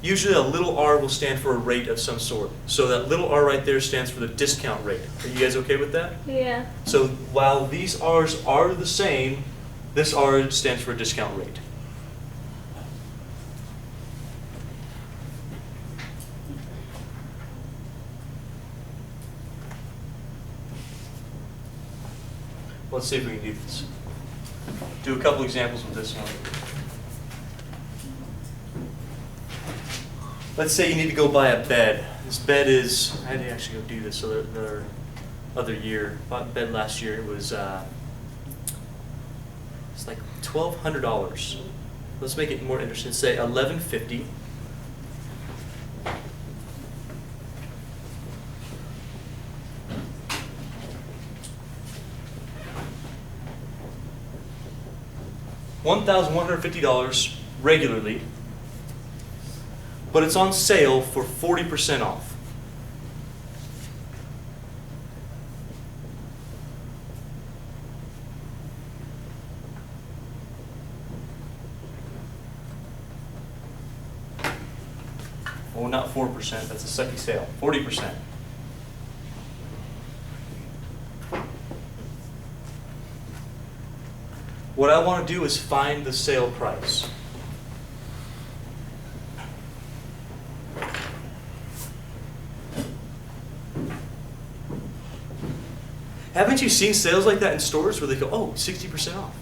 Usually a little r will stand for a rate of some sort. So that little r right there stands for the discount rate. Are you guys okay with that? Yeah. So while these r's are the same, this r stands for a discount rate. Let's see if we can do this. Do a couple examples with this one. Let's say you need to go buy a bed. This bed is, I had to actually go do this the other year. Bought a bed last year. It was it's like $1,200. Let's make it more interesting. Say $1,150. $1,150 regularly, but it's on sale for 40% off. Well, not 4%, that's a sucky sale, 40%. What I want to do is find the sale price. Haven't you seen sales like that in stores where they go, oh, 60% off?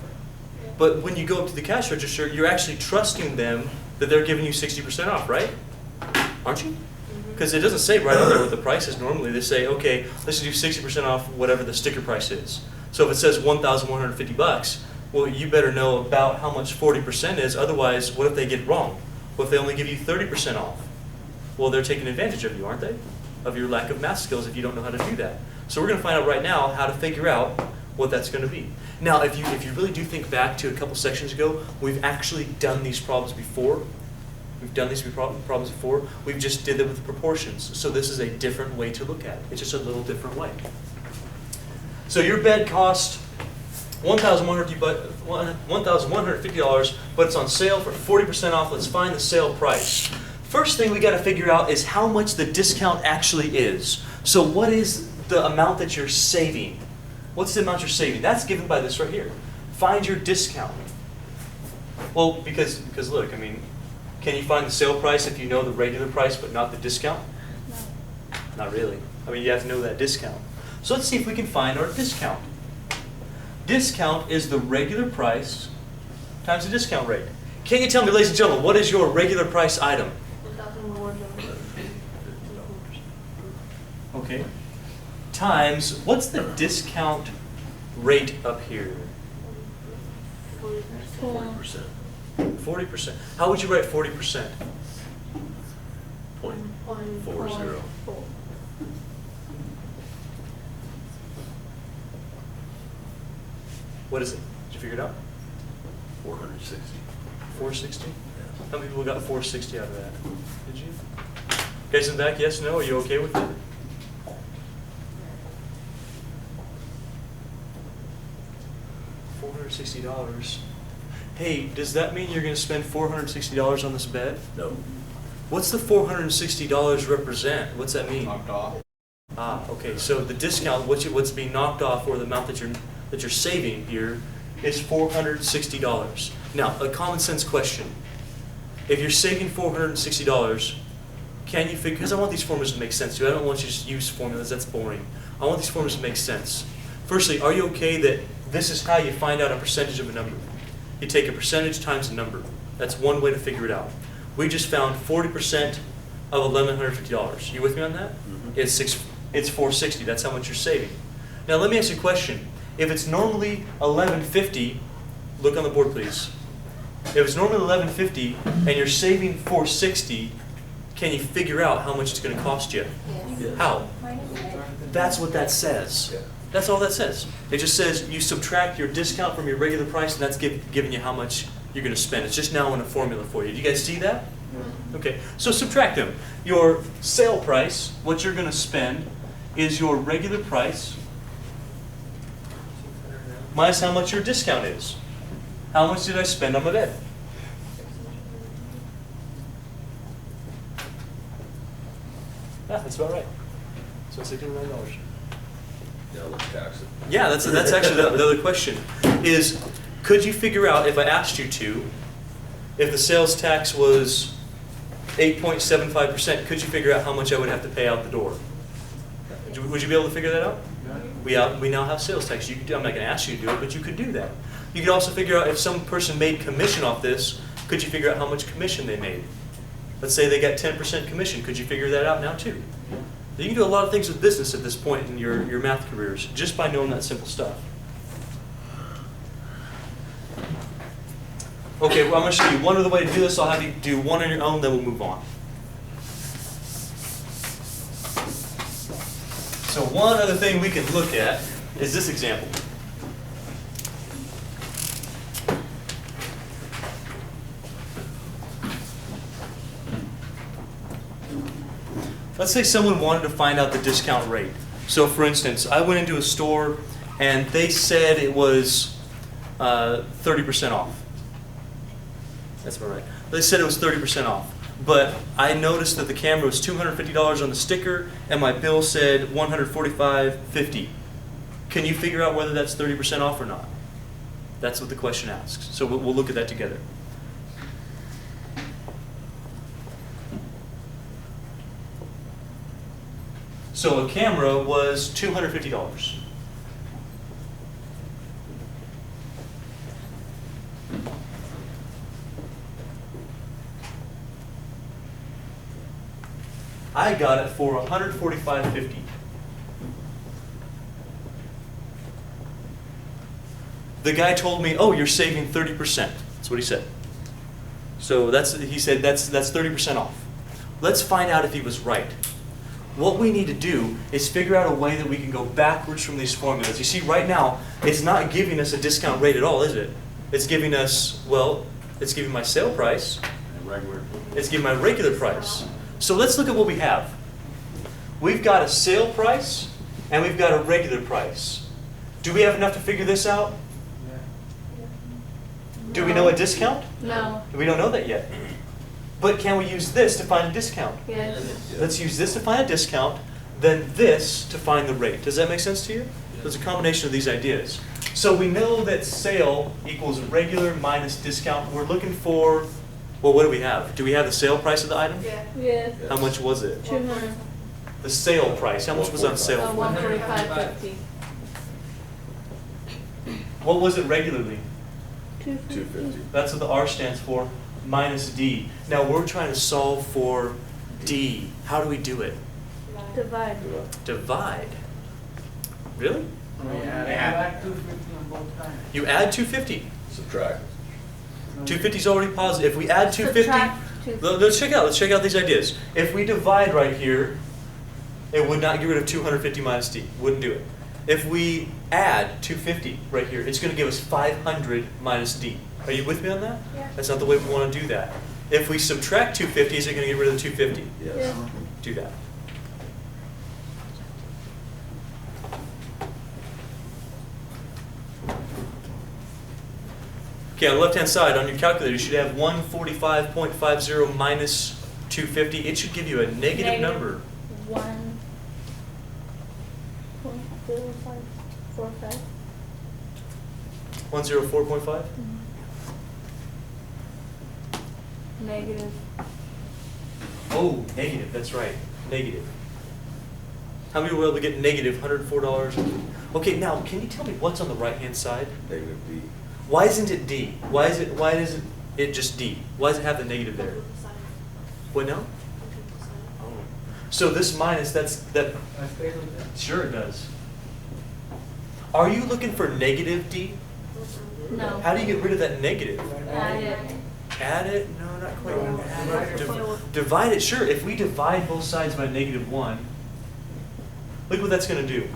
But when you go up to the cash register, you're actually trusting them that they're giving you 60% off, right? Aren't you? Because it doesn't say right on there what the price is normally. They say, okay, let's do 60% off whatever the sticker price is. So if it says $1,150, well, you better know about how much 40% is. Otherwise, what if they get it wrong? What if they only give you 30% off? Well, they're taking advantage of you, aren't they? Of your lack of math skills if you don't know how to do that. So we're going to find out right now how to figure out what that's going to be. Now, if you really do think back to a couple sections ago, we've actually done these problems before. We've done these problems before. We've just did them with proportions. So this is a different way to look at it. It's just a little different way. So your bed cost $1,150, but it's on sale for 40% off. Let's find the sale price. First thing we got to figure out is how much the discount actually is. So what is the amount that you're saving? What's the amount you're saving? That's given by this right here. Find your discount. Well, because look, I mean, can you find the sale price if you know the regular price but not the discount? No. Not really. I mean, you have to know that discount. So let's see if we can find our discount. Discount is the regular price times the discount rate. Can you tell me, ladies and gentlemen, what is your regular price item? Okay. Times, what's the discount rate up here? 40%. 40%. How would you write 40%? 0.40. What is it? Did you figure it out? 460. 460? Yes. How many people got 460 out of that? Did you? Guys in the back, yes, no? Are you okay with it? $460. Hey, does that mean you're going to spend $460 on this bed? No. What's the $460 represent? What's that mean? Knocked off. Ah, okay. So the discount, what's being knocked off, or the amount that you're saving here, is $460. Now, a common sense question: if you're saving $460, can you figure? Because I want these formulas to make sense too. I don't want you to just use formulas. That's boring. I want these formulas to make sense. Firstly, are you okay that this is how you find out a percentage of a number? You take a percentage times a number. That's one way to figure it out. We just found 40% of $1,150. You with me on that? Mhm. It's $460. That's how much you're saving. Now let me ask you a question. If it's normally $1,150, look on the board, please. If it's normally $1,150 and you're saving $460, can you figure out how much it's going to cost you? Yes. How? That's what that says. Yeah. That's all that says. It just says you subtract your discount from your regular price, and that's giving you how much you're going to spend. It's just now in a formula for you. Do you guys see that? Okay, so subtract them. Your sale price, what you're going to spend, is your regular price minus how much your discount is. How much did I spend on my bed? Yeah, that's about right. So $609. Now let's tax it. Yeah, that's actually the other question. Is, could you figure out, if I asked you to, if the sales tax was 8.75%, could you figure out how much I would have to pay out the door? Would you be able to figure that out? We now have sales tax. You could do, I'm not going to ask you to do it, but you could do that. You could also figure out if some person made commission off this, could you figure out how much commission they made? Let's say they got 10% commission. Could you figure that out now too? You can do a lot of things with business at this point in your math careers just by knowing that simple stuff. Okay, well, I'm going to show you one other way to do this. I'll have you do one on your own, then we'll move on. So one other thing we can look at is this example. Let's say someone wanted to find out the discount rate. So for instance, I went into a store and they said it was 30% off. That's about right. They said it was 30% off. But I noticed that the camera was $250 on the sticker and my bill said $145.50. Can you figure out whether that's 30% off or not? That's what the question asks. So we'll look at that together. So a camera was $250. I got it for $145.50. The guy told me, "Oh, you're saving 30%." That's what he said. So he said that's 30% off. Let's find out if he was right. What we need to do is figure out a way that we can go backwards from these formulas. You see, right now, it's not giving us a discount rate at all, is it? It's giving us, well, it's giving my sale price. It's giving my regular price. So let's look at what we have. We've got a sale price, and we've got a regular price. Do we have enough to figure this out? Do we know a discount? No. We don't know that yet. But can we use this to find a discount? Yes. Let's use this to find a discount, then this to find the rate. Does that make sense to you? There's a combination of these ideas. So we know that sale equals regular minus discount. We're looking for, well, what do we have? Do we have the sale price of the item? Yeah. Yes. How much was it? 200. The sale price, how much was on sale? 145.50. What was it regularly? 250. That's what the R stands for, minus D. Now we're trying to solve for D. How do we do it? Divide. Divide. Really? Add 250 on both sides. You add 250. Subtract. 250 is already positive. If we add 250, Subtract 250. let's check out these ideas. If we divide right here, it would not get rid of 250 minus D. Wouldn't do it. If we add 250 right here, it's going to give us 500 minus D. Are you with me on that? Yeah. That's not the way we want to do that. If we subtract 250, is it going to get rid of the 250? Yes. Yeah. Do that. Okay, on the left-hand side, on your calculator, you should have 145.50 minus 250. It should give you a negative number. 1.0545. 104.5? Negative. Oh, negative, that's right, negative. How many were able to get negative $104? Okay, now, can you tell me what's on the right-hand side? Negative D. Why isn't it D? Why isn't it just D? Why does it have the negative there? What now? Oh. So this minus, that, I stayed with that. sure it does. Are you looking for negative D? No. How do you get rid of that negative? Add it. Add it? No, not quite. No. Divide it, sure. If we divide both sides by -1, look what that's going to do.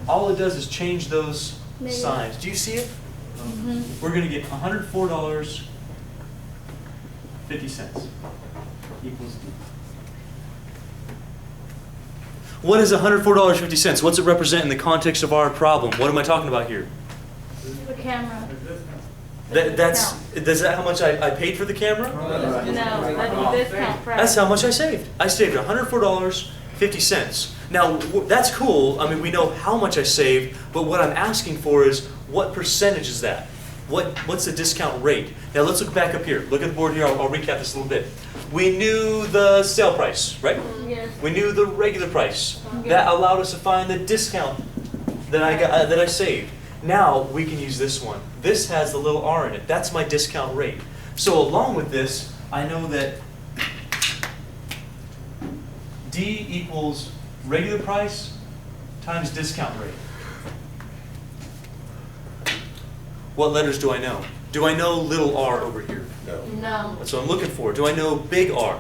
All it does is change those Negative. signs. Do you see it? Mhm. We're going to get $104.50 equals D. What is $104.50? What's it represent in the context of our problem? What am I talking about here? The camera. Is that how much I paid for the camera? No, that's the discount price. That's how much I saved. I saved $104.50. Now, that's cool. I mean, we know how much I saved, but what I'm asking for is, what percentage is that? What's the discount rate? Now, let's look back up here. Look at the board here. I'll recap this a little bit. We knew the sale price, right? Yes. We knew the regular price. Okay. That allowed us to find the discount that I saved. Now, we can use this one. This has the little R in it. That's my discount rate. So along with this, I know that D equals regular price times discount rate. What letters do I know? Do I know little r over here? No. No. That's what I'm looking for. Do I know big R?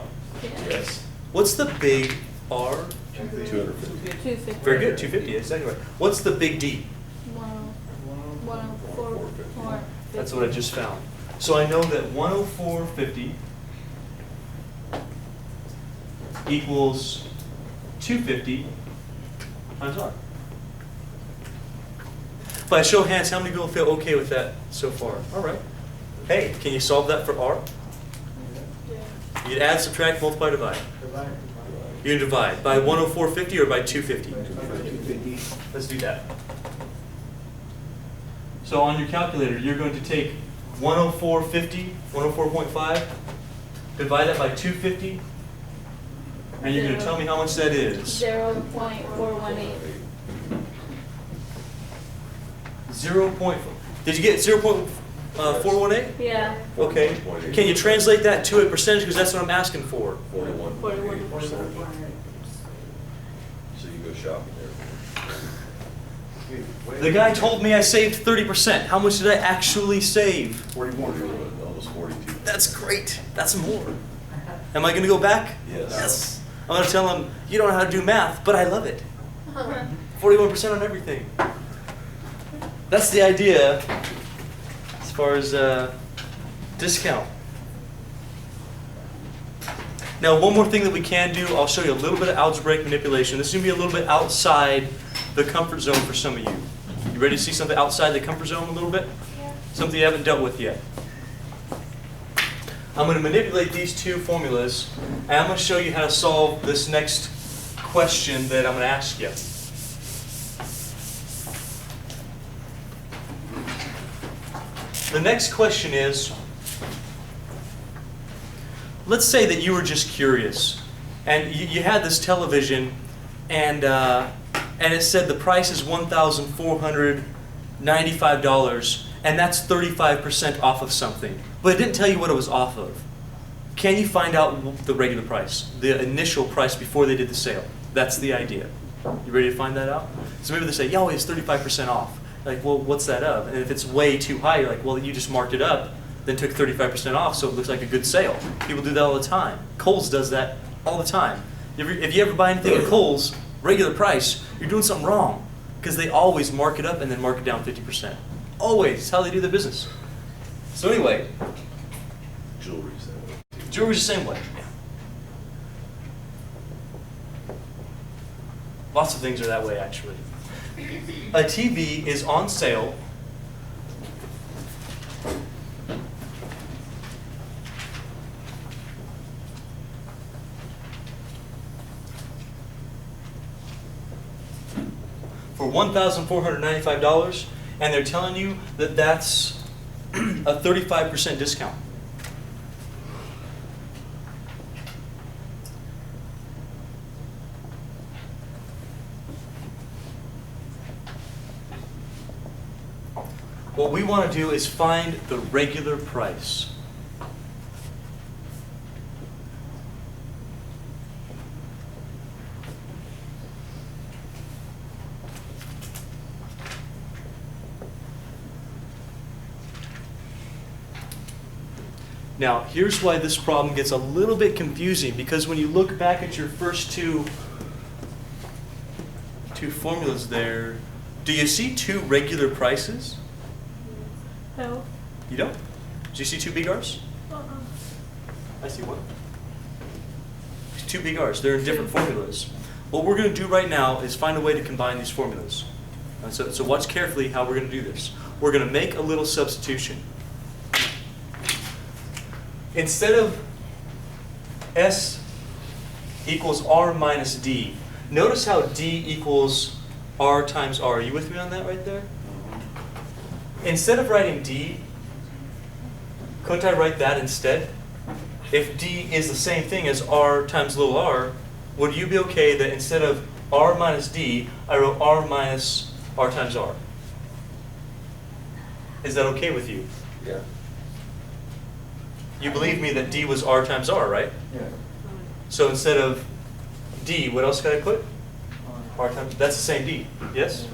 Yes. What's the big R? 250. 250. Very good, 250, exactly right. What's the big D? 104. That's what I just found. So I know that 104.50 equals 250 times R. By a show of hands, how many people feel okay with that so far? All right. Hey, can you solve that for R? You'd add, subtract, multiply, divide. You divide by 104.50 or by 250? Let's do that. So on your calculator, you're going to take 104.50, 104.5, divide that by 250, and you're going to tell me how much that is. 0.418. 0. Did you get 0.418? Yeah. Okay. Can you translate that to a percentage? Because that's what I'm asking for. 41. 41%. So you go shopping there. The guy told me I saved 30%. How much did I actually save? 41. Almost 42. That's great. That's more. Am I going to go back? Yes. Yes. I'm going to tell him, you don't know how to do math, but I love it. 41% on everything. That's the idea as far as discount. Now, one more thing that we can do, I'll show you a little bit of algebraic manipulation. This is going to be a little bit outside the comfort zone for some of you. You ready to see something outside the comfort zone a little bit? Yeah. Something you haven't dealt with yet. I'm going to manipulate these two formulas, and I'm going to show you how to solve this next question that I'm going to ask you. The next question is, let's say that you were just curious, and you had this television, and it said the price is $1,495, and that's 35% off of something, but it didn't tell you what it was off of. Can you find out the regular price, the initial price before they did the sale? That's the idea. You ready to find that out? So maybe they say, yeah, it's 35% off. Like, well, what's that of? And if it's way too high, you're like, well, you just marked it up, then took 35% off, so it looks like a good sale. People do that all the time. Kohl's does that all the time. If you ever buy anything at Kohl's, regular price, you're doing something wrong, because they always mark it up and then mark it down 50%. Always. It's how they do their business. So anyway, Jewelry's that way. jewelry's the same way. Yeah. Lots of things are that way, actually. A TV is on sale for $1,495, and they're telling you that that's a 35% discount. What we want to do is find the regular price. Now, here's why this problem gets a little bit confusing, because when you look back at your first two formulas there, do you see two regular prices? No. You don't? Do you see two big R's? I see one. Two big R's. They're in different formulas. What we're going to do right now is find a way to combine these formulas. So watch carefully how we're going to do this. We're going to make a little substitution. Instead of S equals R minus D, notice how D equals R times R. Are you with me on that right there? Instead of writing D, couldn't I write that instead? If D is the same thing as R times little r, would you be okay that instead of R minus D, I wrote R minus R times R? Is that okay with you? Yeah. You believe me that D was R times R, right? Yeah. So instead of D, what else could I put? R times, that's the same D, yes?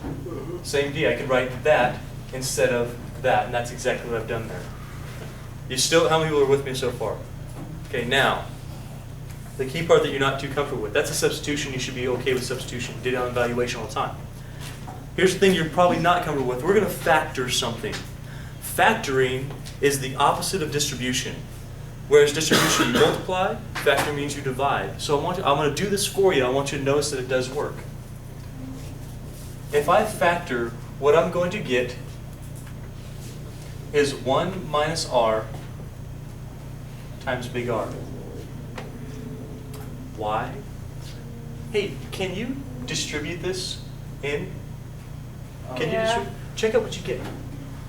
Same D, I could write that instead of that, and that's exactly what I've done there. You still, how many people are with me so far? Okay, now, the key part that you're not too comfortable with, that's a substitution. You should be okay with substitution. You did it on evaluation all the time. Here's the thing you're probably not comfortable with. We're going to factor something. Factoring is the opposite of distribution. Whereas distribution, you multiply, factoring means you divide. So I'm going to do this for you. I want you to notice that it does work. If I factor, what I'm going to get is 1 minus R times big R. Why? Hey, can you distribute this in? Can you Yeah. distribute? Check out what you get.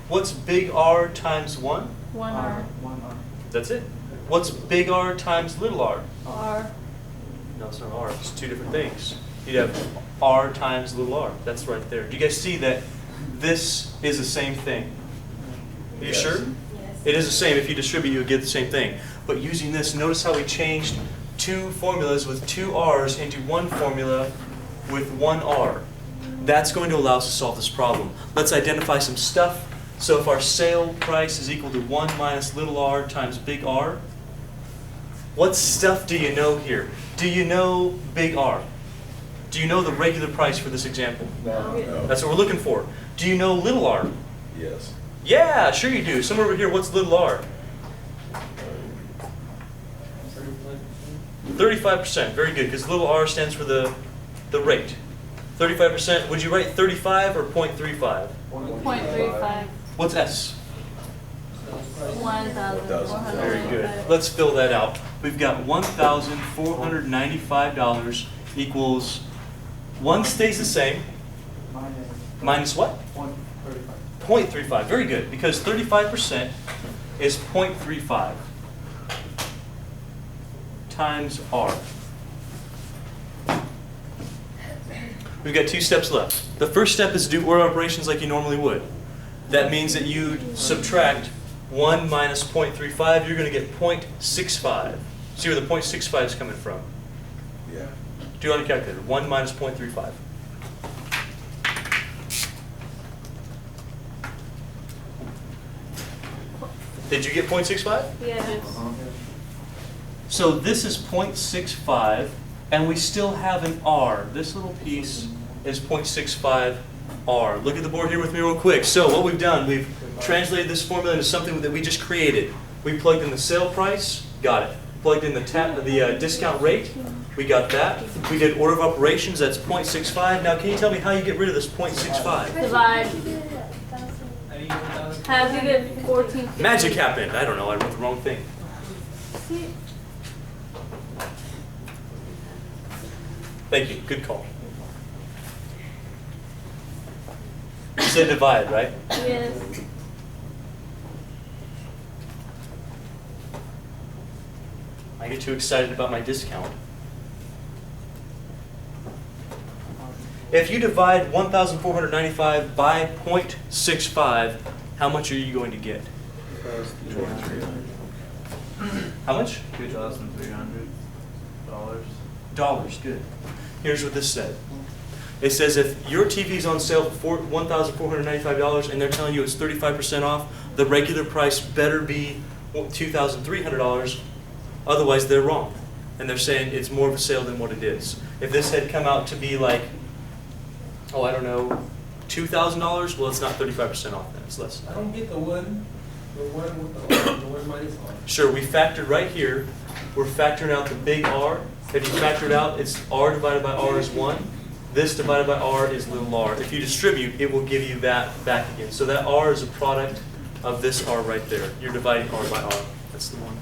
What's big R times 1? 1 R. One R. That's it. What's big R times little r? R. No, it's not R. It's two different things. You'd have R times little r. That's right there. Do you guys see that this is the same thing? Are you Yes. sure? Yes. It is the same. If you distribute, you'll get the same thing. But using this, notice how we changed two formulas with two R's into one formula with one R. That's going to allow us to solve this problem. Let's identify some stuff. So if our sale price is equal to 1 minus little r times big R, what stuff do you know here? Do you know big R? Do you know the regular price for this example? No. That's what we're looking for. Do you know little r? Yes. Yeah, sure you do. Somewhere over here, what's little r? 35%. Very good, because little r stands for the rate. 35%. Would you write 35 or 0.35? 0.35. What's S? $1,495. Very good. Let's fill that out. We've got $1,495 equals 1 stays the same. Minus Minus what? 135. 0.35, very good, because 35% is 0.35 times R. We've got 2 steps left. The first step is do order operations like you normally would. That means that you subtract 1 minus 0.35, you're going to get 0.65. See where the 0.65 is coming from? Yeah. Do it on a calculator. 1 minus 0.35. Did you get 0.65? Yes. So this is 0.65, and we still have an R. This little piece is 0.65 R. Look at the board here with me real quick. So what we've done, we've translated this formula into something that we just created. We plugged in the sale price, got it. Plugged in the discount rate, we got that. We did order of operations, that's 0.65. Now can you tell me how you get rid of this 0.65? Divide. How do you get 1,000? How do you get 14? Magic happened. I don't know, I wrote the wrong thing. See? Thank you, good call. You said divide, right? Yes. I get too excited about my discount. If you divide 1,495 by 0.65, how much are you going to get? How much? $2,300. Dollars, good. Here's what this said. It says if your TV is on sale for $1,495 and they're telling you it's 35% off, the regular price better be $2,300, otherwise they're wrong. And they're saying it's more of a sale than what it is. If this had come out to be like, oh, I don't know, $2,000, well, it's not 35% off then, it's less. I don't get the one with the one minus R. Sure, we factored right here, we're factoring out the big R. If you factor it out, it's R divided by R is 1. This divided by R is little r. If you distribute, it will give you that back again. So that R is a product of this R right there. You're dividing R by R. That's the one.